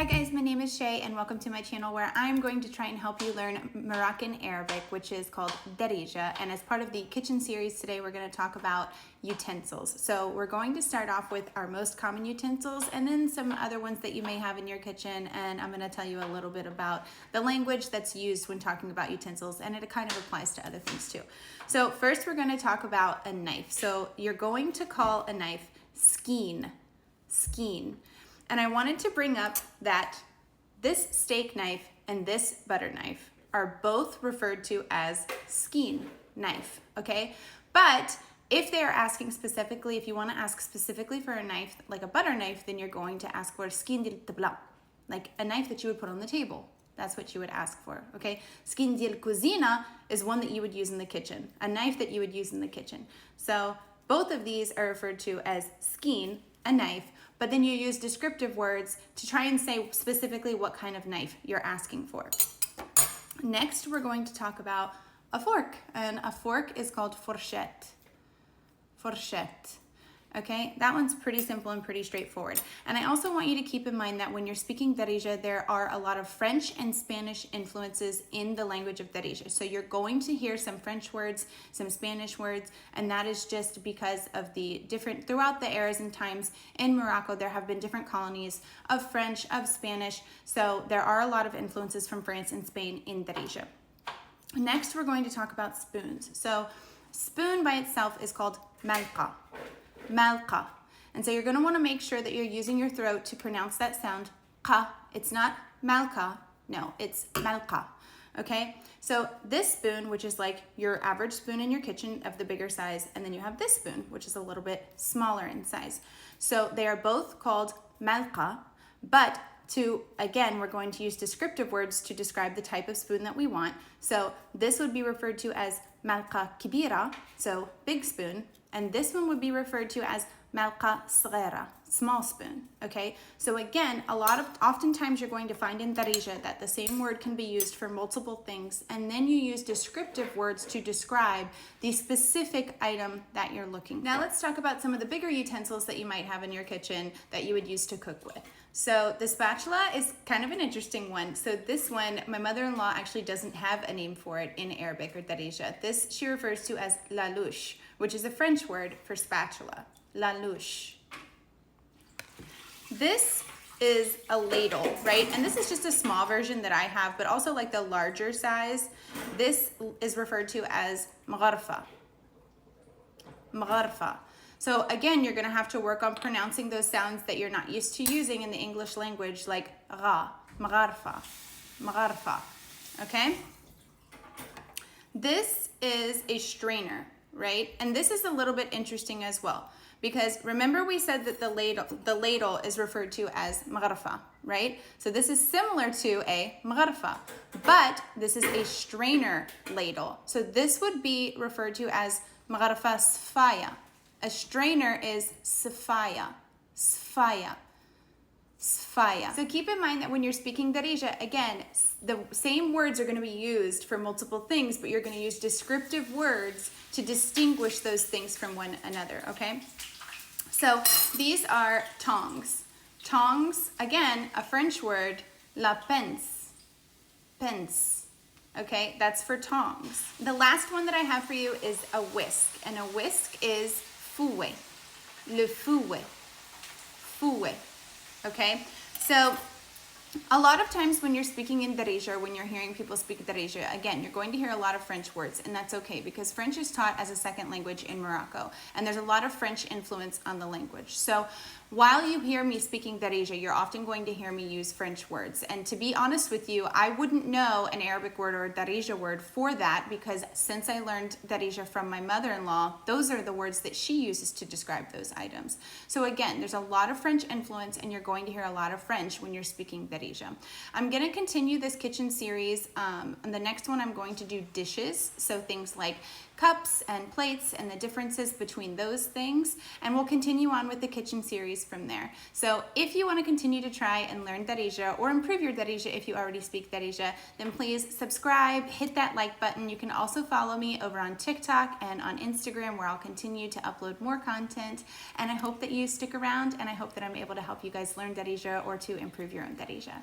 Hi guys, my name is Shay and welcome to my channel where I'm going to try and help you learn Moroccan Arabic, which is called Darija. And as part of the kitchen series today, we're going to talk about utensils. So we're going to start off with our most common utensils and then some other ones that you may have in your kitchen. And I'm going to tell you a little bit about the language that's used when talking about utensils, and it kind of applies to other things too. So first we're going to talk about a knife. So you're going to call a knife skeen. And I wanted to bring up that this steak knife and this butter knife are both referred to as skeen knife, okay? But if they are asking specifically, if you want to ask specifically for a knife, like a butter knife, then you're going to ask for skeen dil tabla, like a knife that you would put on the table. That's what you would ask for, okay? Skeen dil cuisina is one that you would use in the kitchen, a knife that you would use in the kitchen. So both of these are referred to as skeen, a knife, but then you use descriptive words to try and say specifically what kind of knife you're asking for. Next, we're going to talk about a fork, and a fork is called fourchette. Fourchette. Okay, that one's pretty simple and pretty straightforward. And I also want you to keep in mind that when you're speaking Darija, there are a lot of French and Spanish influences in the language of Darija. So you're going to hear some French words, some Spanish words, and that is just because of the different, throughout the eras and times in Morocco, there have been different colonies of French, of Spanish. So there are a lot of influences from France and Spain in Darija. Next, we're going to talk about spoons. So spoon by itself is called malqa. Malqa. And so you're going to want to make sure that you're using your throat to pronounce that sound. Qa. It's not malqa. No, it's malqa. Okay? So this spoon, which is like your average spoon in your kitchen of the bigger size, and then you have this spoon, which is a little bit smaller in size. So they are both called malqa, but again, we're going to use descriptive words to describe the type of spoon that we want. So this would be referred to as malqa kibira, so big spoon, and this one would be referred to as malqa صغيرة, small spoon, okay? So again, oftentimes you're going to find in Darija that the same word can be used for multiple things, and then you use descriptive words to describe the specific item that you're looking for. Now let's talk about some of the bigger utensils that you might have in your kitchen that you would use to cook with. So the spatula is kind of an interesting one. So this one, my mother-in-law actually doesn't have a name for it in Arabic or Darija. This she refers to as la louche, which is a French word for spatula. La louche. This is a ladle, right? And this is just a small version that I have, but also like the larger size. This is referred to as magharfa. Magharfa. So again, you're gonna have to work on pronouncing those sounds that you're not used to using in the English language, like ra, magharfa, magharfa, okay? This is a strainer, right? And this is a little bit interesting as well, because remember we said that the ladle is referred to as magharfa, right? So this is similar to a magharfa, but this is a strainer ladle. So this would be referred to as magharfa sfaya. A strainer is sfaya, sfaya, sfaya. So keep in mind that when you're speaking Darija, again, the same words are going to be used for multiple things, but you're going to use descriptive words to distinguish those things from one another, okay? So these are tongs. Tongs, again, a French word, la pince, pince. Okay, that's for tongs. The last one that I have for you is a whisk, and a whisk is fouet, le fouet, fouet, okay? So a lot of times when you're speaking in Darija, or when you're hearing people speak Darija, again, you're going to hear a lot of French words, and that's okay because French is taught as a second language in Morocco, and there's a lot of French influence on the language. So while you hear me speaking Darija, you're often going to hear me use French words. And to be honest with you, I wouldn't know an Arabic word or a Darija word for that, because since I learned Darija from my mother-in-law, those are the words that she uses to describe those items. So again, there's a lot of French influence, and you're going to hear a lot of French when you're speaking Darija. I'm going to continue this kitchen series. And the next one I'm going to do dishes, so things like cups and plates and the differences between those things, and we'll continue on with the kitchen series from there. So if you want to continue to try and learn Darija or improve your Darija if you already speak Darija, then please subscribe, hit that like button. You can also follow me over on TikTok and on Instagram, where I'll continue to upload more content. And I hope that you stick around, and I hope that I'm able to help you guys learn Darija or to improve your own Darija.